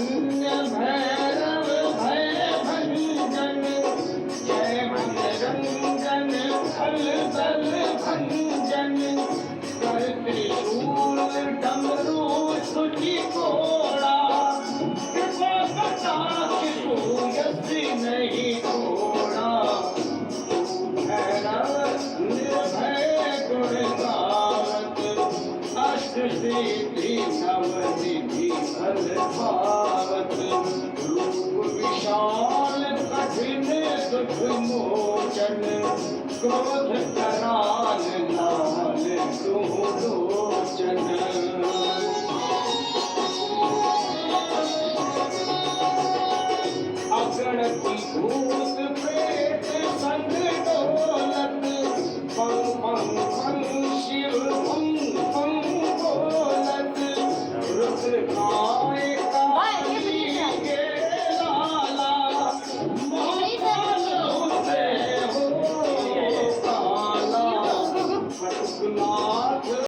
धन्य भैरव भय भंजन, जय मनरंजन फल बल भंजन, कर त्रिशूल डमरू सुचि कोड़ा, कृपा कटाक्ष भूयसी नहीं छोड़ा। भैरव निर्भय गुण गावत, अष्ट सिद्धि नवनिधि फल पावत, रूप विशाल कठिन दुख मोचन, क्रोध कराल लाल तुम लोचन। अगणति भूत प्रेत संग डोलत, पं पं पं शिव पं पं बोलत, रुद्र गाय